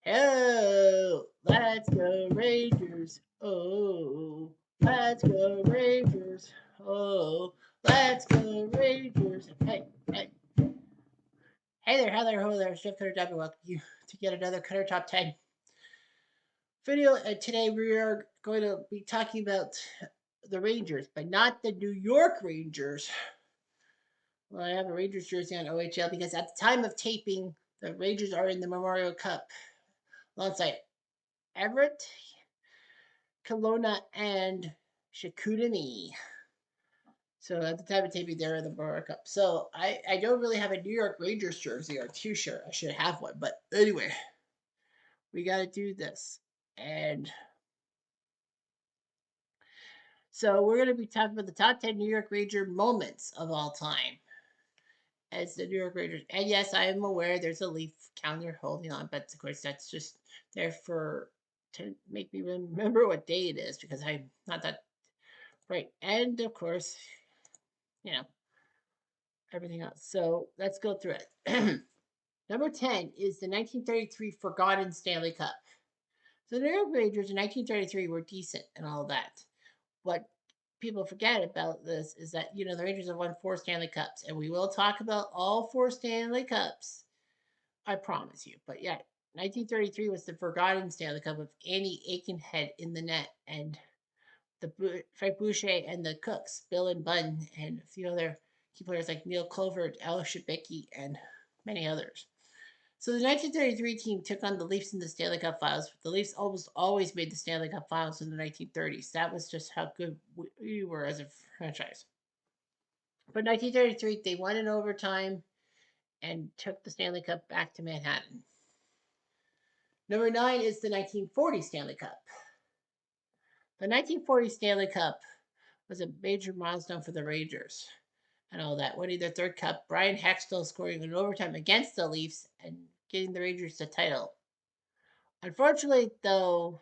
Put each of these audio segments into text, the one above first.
Oh, let's go Rangers. Oh, let's go Rangers. Oh, let's go Rangers. Hey, hey, hey there, hi there, ho there. Chef Cutter W. Welcome you to yet another Cutter Top 10 video. And today we are going to be talking about the Rangers, but not the New York Rangers. Well, I have a Rangers jersey on OHL because at the time of taping, the Rangers are in the Memorial Cup alongside Everett, Kelowna, and Chicoutimi. So at the time of taping, they're in the Memorial Cup. So I don't really have a New York Rangers jersey or t-shirt. I should have one. But anyway, we got to do this. And so we're going to be talking about the top 10 New York Ranger moments of all time as the New York Rangers. And yes, I am aware there's a leaf calendar holding on, but of course that's just there for to make me remember what day it is because I'm not that right. And of course, you know, everything else. So let's go through it. Number 10 is the 1933 Forgotten Stanley Cup. So the New York Rangers in 1933 were decent and all that. What people forget about this is that, the Rangers have won 4 Stanley Cups, and we will talk about all 4 Stanley Cups. I promise you. But yeah, 1933 was the Forgotten Stanley Cup with Andy Aikenhead in the net and Frank Boucher and the Cooks, Bill and Bunn, and a few other key players like Neil Covert, Al Shibicki, and many others. So the 1933 team took on the Leafs in the Stanley Cup Finals. The Leafs almost always made the Stanley Cup Finals in the 1930s. That was just how good we were as a franchise. But 1933, they won in overtime and took the Stanley Cup back to Manhattan. Number 9 is the 1940 Stanley Cup. The 1940 Stanley Cup was a major milestone for the Rangers and all that, winning their third cup. Brian Hextall scoring in overtime against the Leafs and getting the Rangers the title. Unfortunately, though,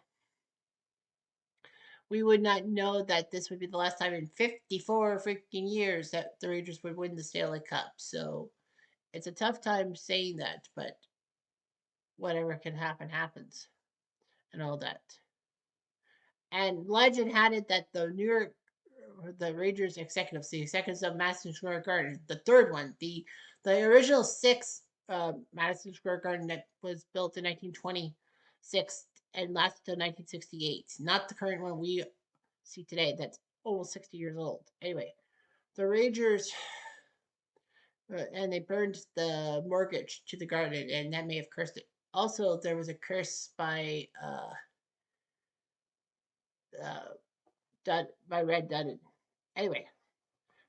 we would not know that this would be the last time in 54 freaking years that the Rangers would win the Stanley Cup. So it's a tough time saying that, but whatever can happen happens and all that. And legend had it that the Rangers executives, the executives of Madison Square Garden, the third one, the original 6 Madison Square Garden that was built in 1926 and lasted till 1968, not the current one we see today that's almost 60 years old. Anyway, the Rangers and they burned the mortgage to the garden, and that may have cursed it. Also, there was a curse by Red Dutton. Anyway,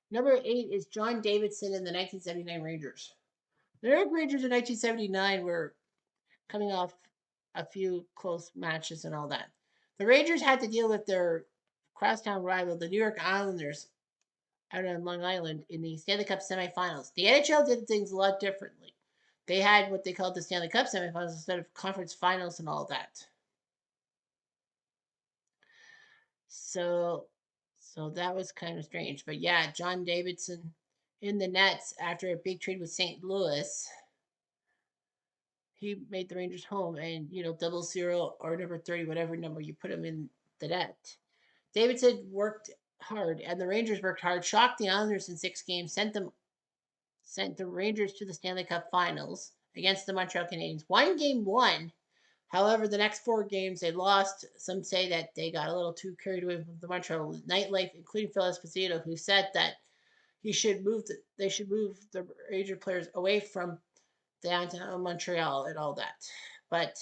number 8 is John Davidson in the 1979 Rangers. The New York Rangers in 1979 were coming off a few close matches and all that. The Rangers had to deal with their crosstown rival, the New York Islanders, out on Long Island in the Stanley Cup semifinals. The NHL did things a lot differently. They had what they called the Stanley Cup semifinals instead of conference finals and all that. So so that was kind of strange. But yeah, John Davidson in the nets after a big trade with St. Louis. He made the Rangers home and 00 or number 30, whatever number you put him in the net. Davidson worked hard and the Rangers worked hard, shocked the Islanders in 6 games, sent the Rangers to the Stanley Cup Finals against the Montreal Canadiens. One game won. However, the next 4 games they lost. Some say that they got a little too carried away with the Montreal nightlife, including Phil Esposito, who said that they should move the Ranger players away from downtown Montreal and all that. But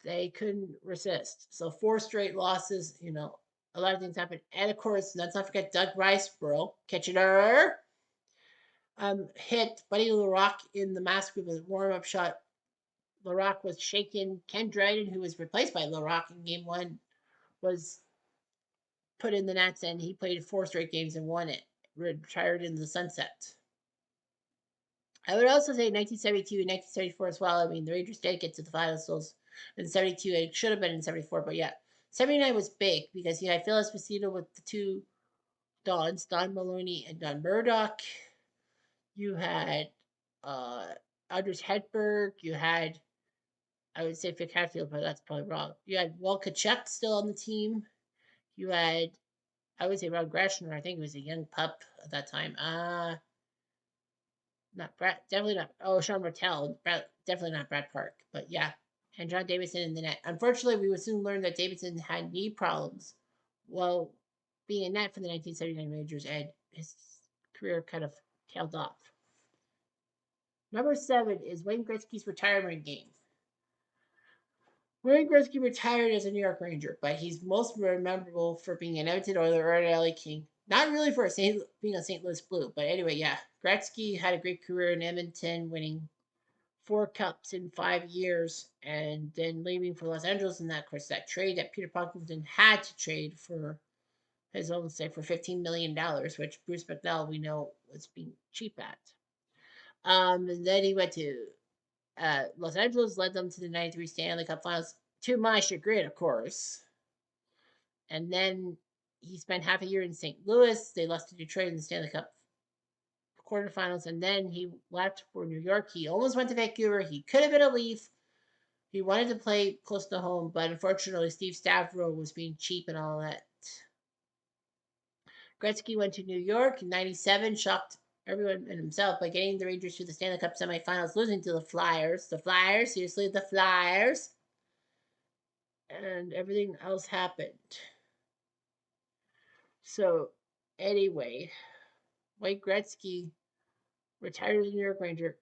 they couldn't resist. So 4 straight losses, a lot of things happened. And of course, let's not forget Doug Riceborough, Kitchener, hit Buddy LaRock in the mask with a warm-up shot. LaRock was shaken. Ken Dryden, who was replaced by LaRock in game 1, was put in the nets, and he played 4 straight games and won it. Retired in the sunset. I would also say 1972 and 1974 as well. I mean, the Rangers did get to the finals in 72. It should have been in 74, but yeah. 79 was big because you had Phil Esposito with the 2 Dons, Don Maloney and Don Murdoch. You had Andres Hedberg. You had I would say Vic Hadfield, but that's probably wrong. You had Walt Kachuk still on the team. You had, I would say, Ron Grashner. I think he was a young pup at that time. Not Brad, definitely not. Oh, Sean Martell, definitely not Brad Park. But yeah, and John Davidson in the net. Unfortunately, we would soon learn that Davidson had knee problems while being in net for the 1979 Rangers, and his career kind of tailed off. Number 7 is Wayne Gretzky's retirement game. Wayne Gretzky retired as a New York Ranger, but he's most memorable for being an Edmonton Oiler or an LA King. Not really for being a St. Louis Blue, but anyway, yeah. Gretzky had a great career in Edmonton, winning 4 cups in 5 years, and then leaving for Los Angeles. And that, of course, that trade that Peter Pocklington had to trade for his own sake for $15 million, which Bruce McNell we know was being cheap at. And then he went to Los Angeles, led them to the '93 Stanley Cup Finals, to my chagrin, of course. And then he spent half a year in St. Louis. They lost to Detroit in the Stanley Cup quarterfinals, and then he left for New York. He almost went to Vancouver. He could have been a Leaf. He wanted to play close to home, but unfortunately, Steve Stavro was being cheap and all that. Gretzky went to New York in '97, shocked everyone and himself by getting the Rangers to the Stanley Cup semifinals, losing to the Flyers. The Flyers, seriously, the Flyers. And everything else happened. So, anyway, Wayne Gretzky retired as a New York Ranger.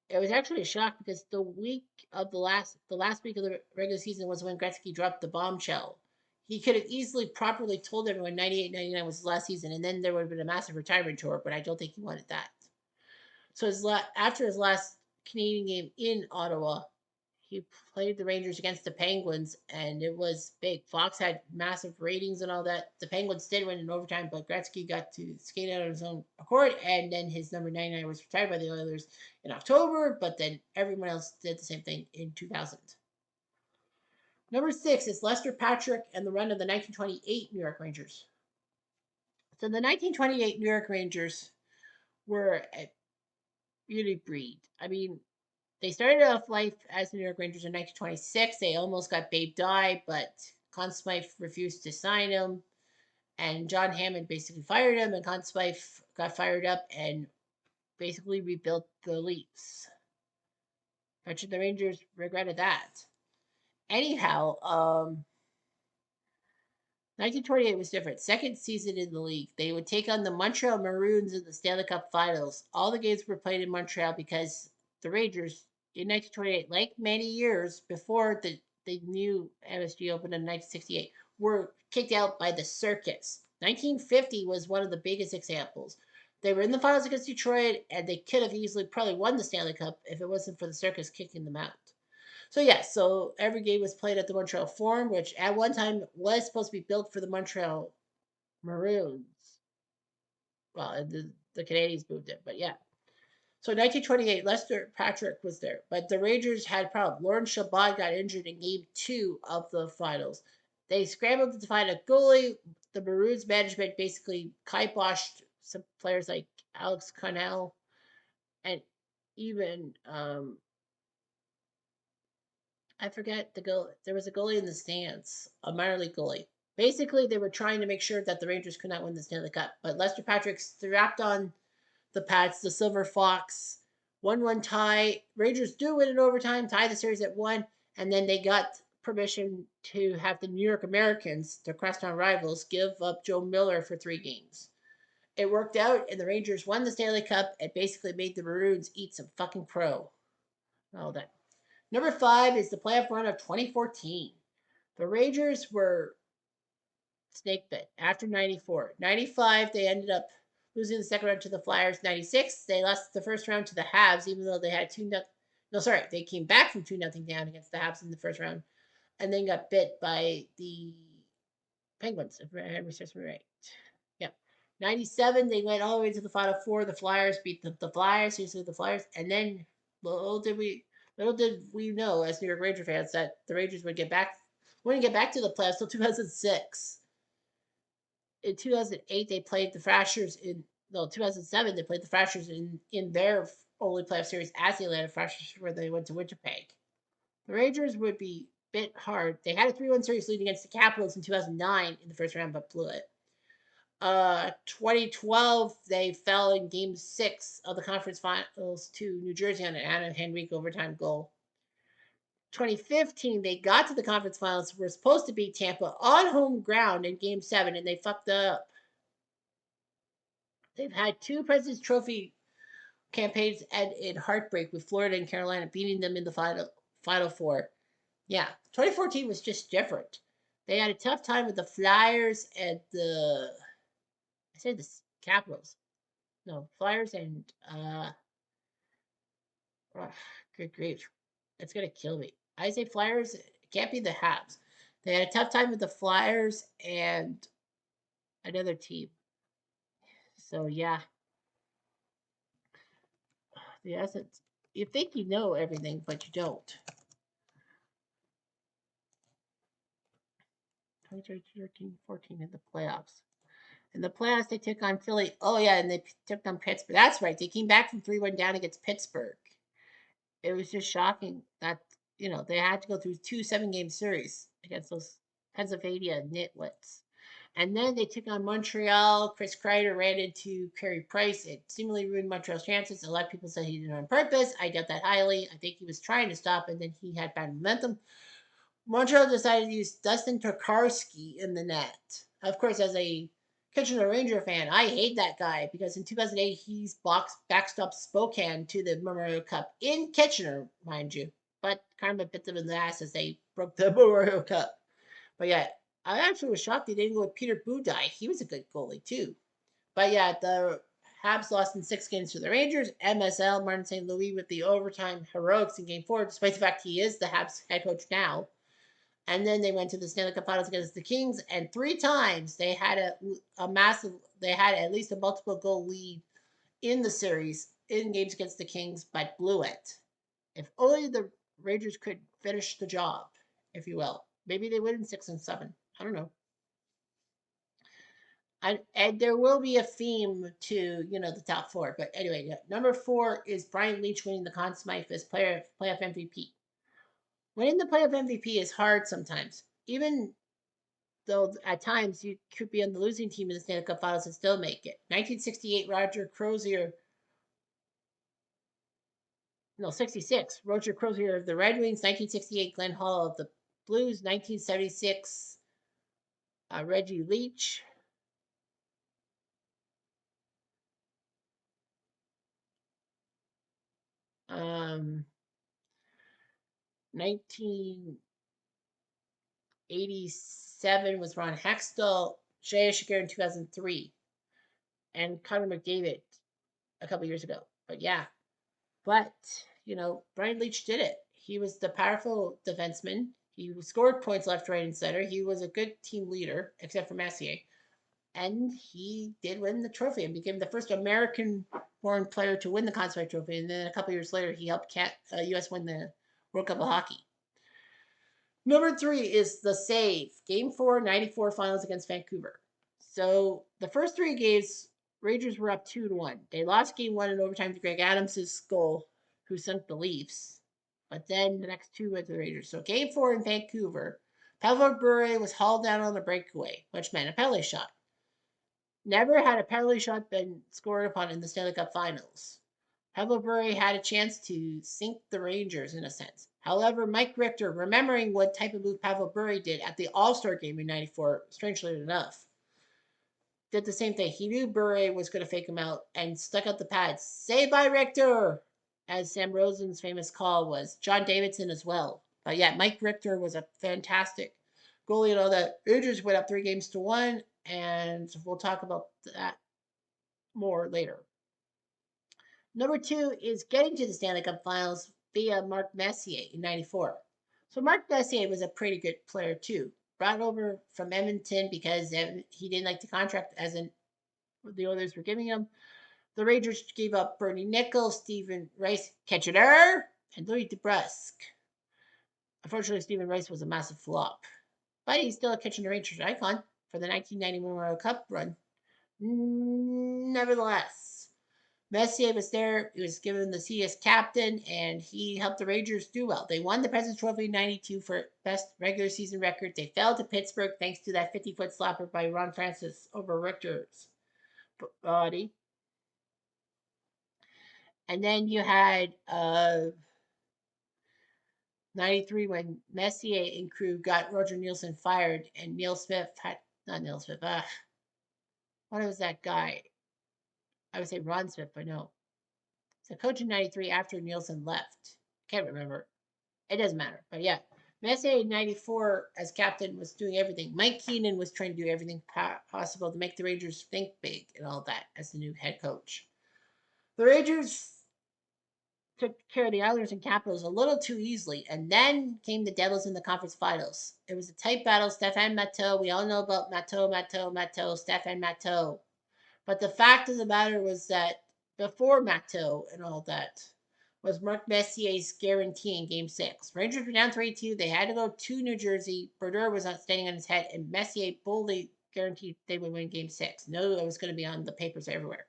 It was actually a shock because the last week of the regular season was when Gretzky dropped the bombshell. He could have easily properly told everyone 98-99 was his last season, and then there would have been a massive retirement tour, but I don't think he wanted that. So after his last Canadian game in Ottawa, he played the Rangers against the Penguins, and it was big. Fox had massive ratings and all that. The Penguins did win in overtime, but Gretzky got to skate out on his own accord, and then his number 99 was retired by the Oilers in October, but then everyone else did the same thing in 2000. Number 6 is Lester Patrick and the run of the 1928 New York Rangers. So the 1928 New York Rangers were a beauty breed. I mean, they started off life as the New York Rangers in 1926. They almost got Babe Dye, but Conn Smythe refused to sign him. And John Hammond basically fired him, and Conn Smythe got fired up and basically rebuilt the Leafs. Much of the Rangers regretted that. Anyhow, 1928 was different. Second season in the league. They would take on the Montreal Maroons in the Stanley Cup Finals. All the games were played in Montreal because the Rangers in 1928, like many years before the new MSG opened in 1968, were kicked out by the Circus. 1950 was one of the biggest examples. They were in the finals against Detroit, and they could have easily probably won the Stanley Cup if it wasn't for the Circus kicking them out. So yes, so every game was played at the Montreal Forum, which at one time was supposed to be built for the Montreal Maroons. Well, the Canadians moved it, but yeah. So 1928, Lester Patrick was there, but the Rangers had problems. Lauren Chabot got injured in Game 2 of the finals. They scrambled to find a goalie. The Maroons management basically kiboshed some players like Alex Connell and even I forget the goal. There was a goalie in the stands, a minor league goalie. Basically, they were trying to make sure that the Rangers could not win the Stanley Cup. But Lester Patrick strapped on the Pats, the Silver Fox, 1-1 tie. Rangers do win in overtime, tie the series at 1, and then they got permission to have the New York Americans, their crosstown rivals, give up Joe Miller for 3 games. It worked out, and the Rangers won the Stanley Cup and basically made the Maroons eat some fucking crow. All that. Number 5 is the playoff run of 2014. The Rangers were snake bit after 94. 95, they ended up losing the second round to the Flyers. 96, they lost the first round to the Habs, even though they had 2 0. No, sorry, they came back from 2 0 down against the Habs in the first round and then got bit by the Penguins, if memory serves me right. Yeah. 97, they went all the way to the Final Four. The Flyers beat the Flyers, seriously, the Flyers. And then little did we know as New York Ranger fans that the Rangers wouldn't get back to the playoffs until 2006. In 2008, they played the Thrashers in, no, 2007, they played the Thrashers in their only playoff series as the Atlanta Thrashers, where they went to Winnipeg. The Rangers would be bit hard. They had a 3-1 series lead against the Capitals in 2009 in the first round, but blew it. 2012, they fell in Game 6 of the conference finals to New Jersey on an Anna Henrique overtime goal. 2015, they got to the conference finals. Were supposed to beat Tampa on home ground in Game 7, and they fucked up. They've had two President's Trophy campaigns end in heartbreak with Florida and Carolina beating them in the final four. Yeah, 2014 was just different. They had a tough time with the Flyers and I said the Capitals. No, Flyers and oh, good grief, it's gonna kill me. I say Flyers. It can't be the Habs. They had a tough time with the Flyers and another team. So yeah, the essence. You think you know everything, but you don't. 2013, 14 in the playoffs. In the playoffs, they took on Philly. Oh yeah, and they took on Pittsburgh. That's right. They came back from 3-1 down against Pittsburgh. It was just shocking that they had to go through two 7-game series against those Pennsylvania nitwits. And then they took on Montreal. Chris Kreider ran into Carey Price. It seemingly ruined Montreal's chances. A lot of people said he did it on purpose. I doubt that highly. I think he was trying to stop, and then he had bad momentum. Montreal decided to use Dustin Tokarski in the net. Of course, as a Kitchener Ranger fan, I hate that guy because in 2008 he's backstopped Spokane to the Memorial Cup in Kitchener, mind you. But kind of a bit of an ass as they broke the Memorial Cup. But yeah, I actually was shocked they didn't go with Peter Budaj. He was a good goalie too. But yeah, the Habs lost in 6 games to the Rangers. MSL Martin St. Louis with the overtime heroics in Game 4, despite the fact he is the Habs head coach now. And then they went to the Stanley Cup Finals against the Kings, and 3 times they had a massive, they had at least a multiple goal lead in the series in games against the Kings, but blew it. If only the Rangers could finish the job, if you will. Maybe they win in 6 and 7. I don't know. And there will be a theme to the top four. But anyway, yeah. Number 4 is Brian Leetch winning the Conn Smythe as playoff MVP. Winning the playoff MVP is hard sometimes, even though at times you could be on the losing team in the Stanley Cup Finals and still make it. 1968, Roger Crozier. No, 66. Roger Crozier of the Red Wings. 1968, Glenn Hall of the Blues. 1976, Reggie Leach. Um, 1987 was Ron Hextall. Jay Shiger in 2003. And Connor McDavid a couple years ago. But yeah, but, Brian Leach did it. He was the powerful defenseman. He scored points left, right, and center. He was a good team leader, except for Messier. And he did win the trophy and became the first American-born player to win the Conn Smythe Trophy. And then a couple years later, he helped U.S. win the World Cup of Hockey. Number 3 is the save. Game 4, 94 finals against Vancouver. So the first 3 games, Rangers were up 2-1. They lost game 1 in overtime to Greg Adams' goal, who sunk the Leafs. But then the next 2 went to the Rangers. So game 4 in Vancouver, Pavel Bure was hauled down on a breakaway, which meant a penalty shot. Never had a penalty shot been scored upon in the Stanley Cup Finals. Pavel Bure had a chance to sink the Rangers in a sense. However, Mike Richter, remembering what type of move Pavel Bure did at the All-Star game in 94, strangely enough, did the same thing. He knew Bure was going to fake him out and stuck out the pads. Say bye, Richter! As Sam Rosen's famous call was. John Davidson as well. But yeah, Mike Richter was a fantastic goalie and all that. Rangers went up 3-1, and we'll talk about that more later. Number 2 is getting to the Stanley Cup Finals via Mark Messier in 94. So Mark Messier was a pretty good player too. Brought over from Edmonton because he didn't like the contract as the others were giving him. The Rangers gave up Bernie Nichols, Stephen Rice, Kitchener, and Louis DeBrusque. Unfortunately, Stephen Rice was a massive flop, but he's still a Kitchener Rangers icon for the 1990 Memorial Cup run. Nevertheless, Messier was there. He was given the C as captain, and he helped the Rangers do well. They won the President's Trophy in '92 for best regular season record. They fell to Pittsburgh thanks to that 50-foot slapper by Ron Francis over Richter's body. And then you had 93 when Messier and crew got Roger Nielsen fired, and Neil Smith had, not Neil Smith, what was that guy? I would say Ron Smith, but no. So coach in '93 after Nielsen left. Can't remember. It doesn't matter. But yeah, Messier in '94 as captain was doing everything. Mike Keenan was trying to do everything possible to make the Rangers think big and all that as the new head coach. The Rangers took care of the Islanders and Capitals a little too easily, and then came the Devils in the conference finals. It was a tight battle. Stéphane Matteau, we all know about Matteau, Stéphane Matteau. But the fact of the matter was that before Matteau and all that was Mark Messier's guarantee in Game 6. Rangers were down 3-2. They had to go to New Jersey. Brodeur was not standing on his head, and Messier boldly guaranteed they would win Game 6. No, it was going to be on the papers everywhere.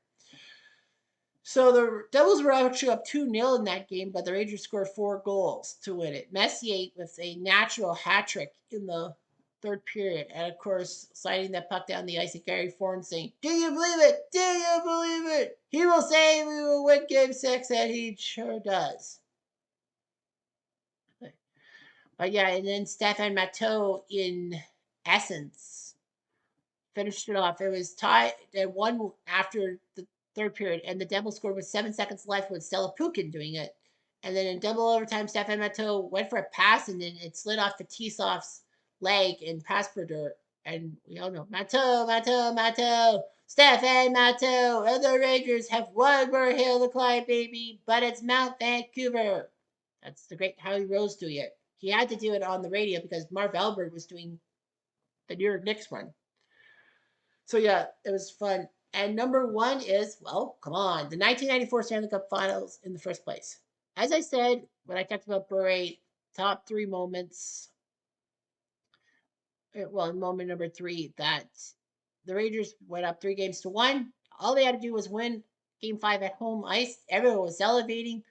So the Devils were actually up 2-0 in that game, but the Rangers scored 4 goals to win it. Messier with a natural hat trick in the third period. And of course, sliding that puck down the ice at Gary Thorne saying, "Do you believe it? Do you believe it? He will say we will win Game 6, and he sure does." But yeah, and then Stefan Matteau, in essence, finished it off. It was tied at 1 after the third period, and the Devils scored with 7 seconds left with Stella Pukin doing it. And then in double overtime, Stefan Matteau went for a pass, and then it slid off Fetisov's leg and passed Brodeur. And we all know Matteau, Stefan Matteau, and the Rangers have one more hill to climb, baby, but it's Mount Vancouver. That's the great Howie Rose doing it. He had to do it on the radio because Marv Albert was doing the New York Knicks one. So yeah, it was fun. And number one is, well, come on, the 1994 Stanley Cup Finals in the first place. As I said when I talked about Bure, top 3 moments. Well, in moment number 3, that the Rangers went up 3 games to 1. All they had to do was win Game 5 at home ice. Everyone was elevating.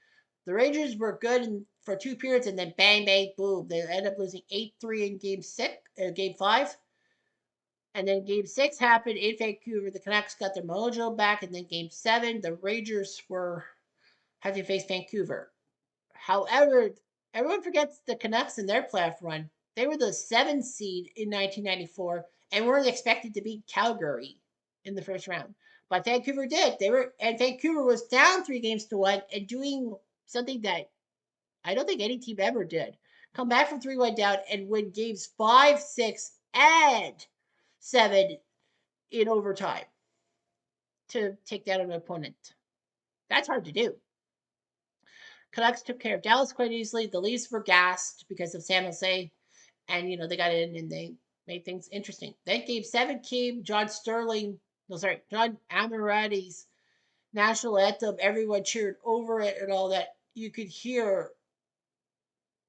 The Rangers were good for 2 periods, and then bang, bang, boom. They ended up losing 8-3 in Game 5. And then Game 6 happened in Vancouver. The Canucks got their mojo back. And then Game 7, the Rangers had to face Vancouver. However, everyone forgets the Canucks in their playoff run. They were the 7th seed in 1994 and weren't expected to beat Calgary in the first round. But Vancouver did. And Vancouver was down 3 games to 1 and doing something that I don't think any team ever did. Come back from 3-1 down and win games 5, 6, and 7 in overtime to take down an opponent. That's hard to do. Canucks took care of Dallas quite easily. The Leafs were gassed because of San Jose, and they got in and they made things interesting. Then Game 7 came. John Amorati's national anthem. Everyone cheered over it and all that. You could hear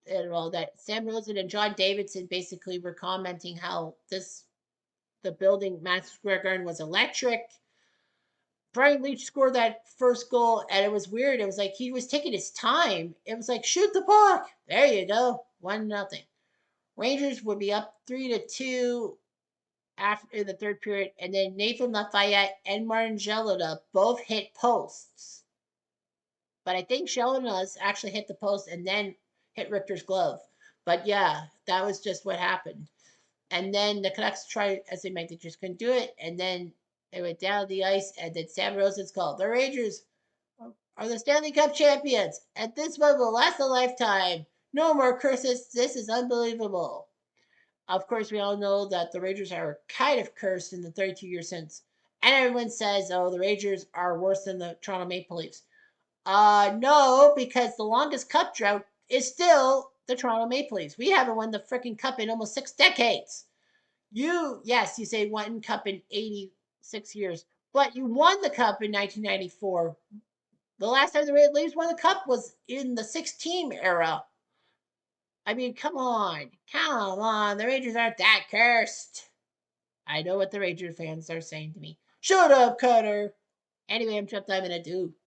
and all that. Sam Rosen and John Davidson basically were commenting how the building, Madison Square Garden, was electric. Brian Leach scored that first goal, and it was weird. It was like he was taking his time. It was like, shoot the puck. There you go. 1-0. Rangers would be up 3-2 after in the third period, and then Nathan Lafayette and Martin Gelada both hit posts. But I think Gelada's actually hit the post and then hit Richter's glove. But yeah, that was just what happened. And then the Canucks tried as they might, they just couldn't do it. And then they went down the ice, and then Sam Rosen's called. The Rangers are the Stanley Cup champions. And this one will last a lifetime. No more curses. This is unbelievable. Of course, we all know that the Rangers are kind of cursed in the 32 years since. And everyone says, oh, the Rangers are worse than the Toronto Maple Leafs. No, because the longest cup drought is still the Toronto Maple Leafs. We haven't won the freaking cup in almost 6 decades. Yes, you say one cup in 86 years, but you won the cup in 1994. The last time the Red Leafs won the cup was in the 6-team era. I mean, come on. Come on. The Rangers aren't that cursed. I know what the Ranger fans are saying to me. Shut up, Cutter. Anyway, I'm jumped. I'm going to do.